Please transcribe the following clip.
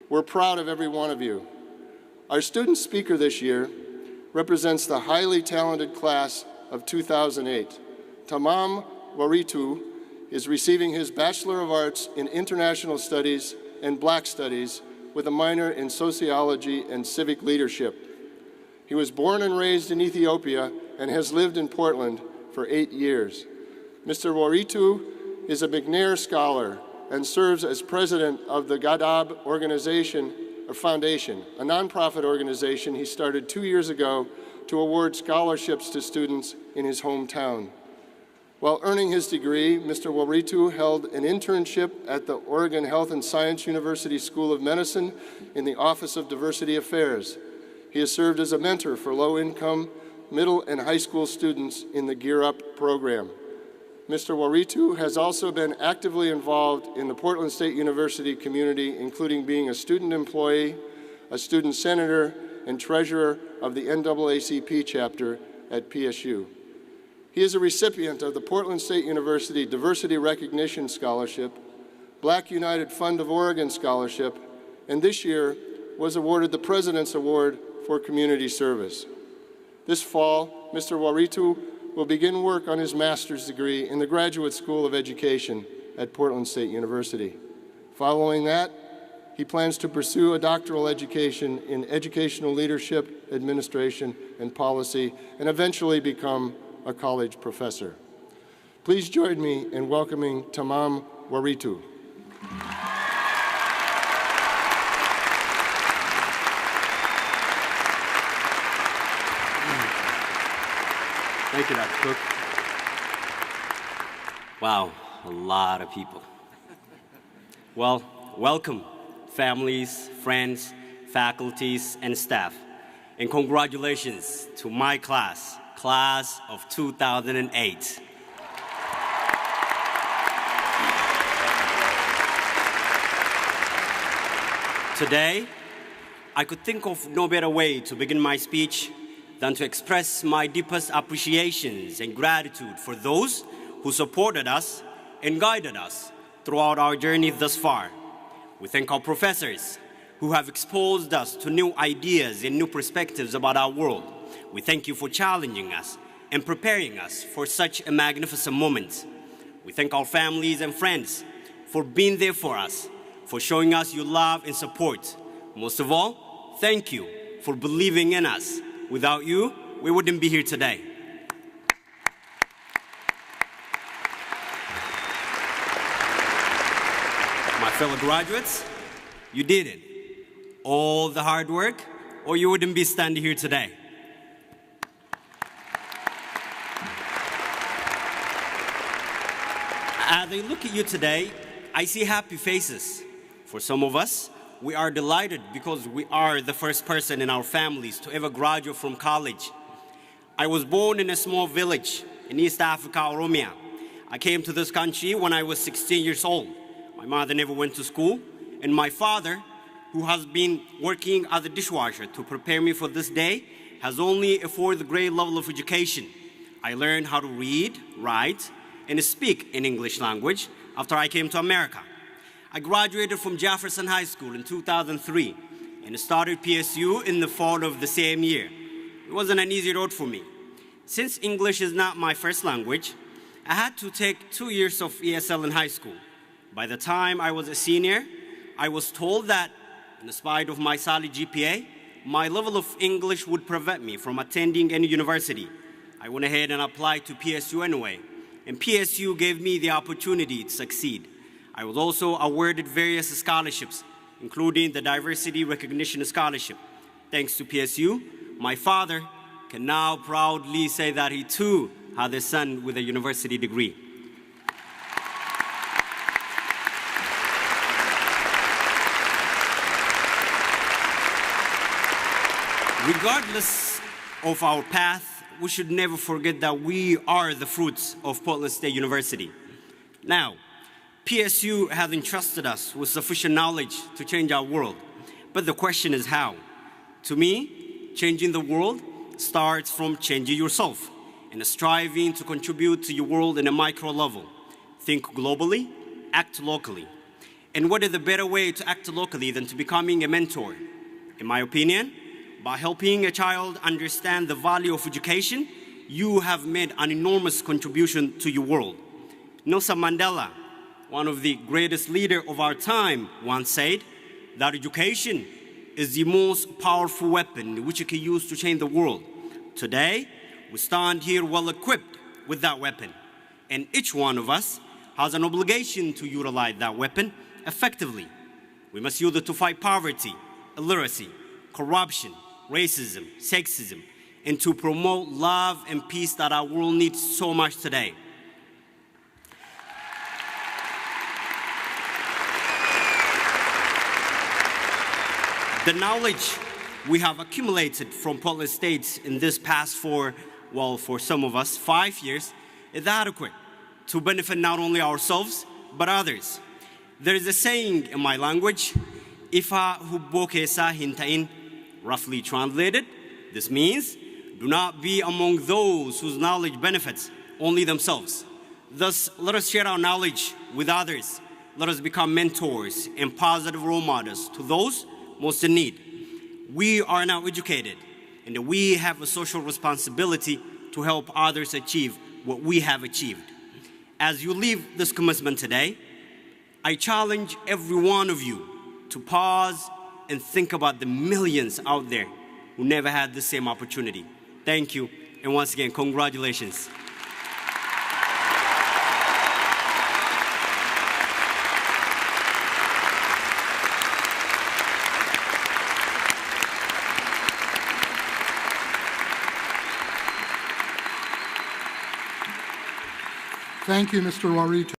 We're proud of every one of you. Our student speaker this year represents the highly talented class of 2008. Tamam Waritu is receiving his Bachelor of Arts in International Studies and Black Studies with a minor in Sociology and Civic Leadership. He was born and raised in Ethiopia and has lived in Portland for 8 years. Mr. Waritu is a McNair Scholar and serves as president of the Gadab Foundation, a nonprofit organization he started 2 years ago to award scholarships to students in his hometown. While earning his degree, Mr. Waritu held an internship at the Oregon Health and Science University School of Medicine in the Office of Diversity Affairs. He has served as a mentor for low-income middle and high school students in the Gear Up program. Mr. Waritu has also been actively involved in the Portland State University community, including being a student employee, a student senator, and treasurer of the NAACP chapter at PSU. He is a recipient of the Portland State University Diversity Recognition Scholarship, Black United Fund of Oregon Scholarship, and this year was awarded the President's Award for Community Service. This fall, Mr. Waritu will begin work on his master's degree in the Graduate School of Education at Portland State University. Following that, he plans to pursue a doctoral education in educational leadership, administration, and policy, and eventually become a college professor. Please join me in welcoming Tamam Waritu. Thank you, Dr. Cook. Wow, a lot of people. Well, welcome, families, friends, faculties, and staff. And congratulations to my class of 2008. Today, I could think of no better way to begin my speech than to express my deepest appreciations and gratitude for those who supported us and guided us throughout our journey thus far. We thank our professors who have exposed us to new ideas and new perspectives about our world. We thank you for challenging us and preparing us for such a magnificent moment. We thank our families and friends for being there for us, for showing us your love and support. Most of all, thank you for believing in us. Without you, we wouldn't be here today. My fellow graduates, you did it. All the hard work, or you wouldn't be standing here today. As I look at you today, I see happy faces. For some of us, we are delighted because we are the first person in our families to ever graduate from college. I was born in a small village in East Africa, Oromia. I came to this country when I was 16 years old. My mother never went to school, and my father, who has been working as a dishwasher to prepare me for this day, has only a fourth grade level of education. I learned how to read, write, and speak in English language after I came to America. I graduated from Jefferson High School in 2003 and started PSU in the fall of the same year. It wasn't an easy road for me. Since English is not my first language, I had to take 2 years of ESL in high school. By the time I was a senior, I was told that, in spite of my solid GPA, my level of English would prevent me from attending any university. I went ahead and applied to PSU anyway, and PSU gave me the opportunity to succeed. I was also awarded various scholarships, including the Diversity Recognition Scholarship. Thanks to PSU, my father can now proudly say that he too had a son with a university degree. Regardless of our path, we should never forget that we are the fruits of Portland State University. Now, PSU has entrusted us with sufficient knowledge to change our world. But the question is how? To me, changing the world starts from changing yourself and striving to contribute to your world in a micro level. Think globally, act locally. And what is the better way to act locally than to becoming a mentor? In my opinion, by helping a child understand the value of education, you have made an enormous contribution to your world. Nelson Mandela, one of the greatest leaders of our time, once said that education is the most powerful weapon which you can use to change the world. Today, we stand here well equipped with that weapon, and each one of us has an obligation to utilize that weapon effectively. We must use it to fight poverty, illiteracy, corruption, racism, sexism, and to promote love and peace that our world needs so much today. The knowledge we have accumulated from Portland State in this past for some of us, 5 years, is adequate to benefit not only ourselves, but others. There is a saying in my language, Ifa hubboke sa hintain, roughly translated, this means, do not be among those whose knowledge benefits only themselves. Thus, let us share our knowledge with others. Let us become mentors and positive role models to those most in need. We are now educated, and we have a social responsibility to help others achieve what we have achieved. As you leave this commencement today, I challenge every one of you to pause and think about the millions out there who never had the same opportunity. Thank you, and once again, congratulations. Thank you, Mr. Warito.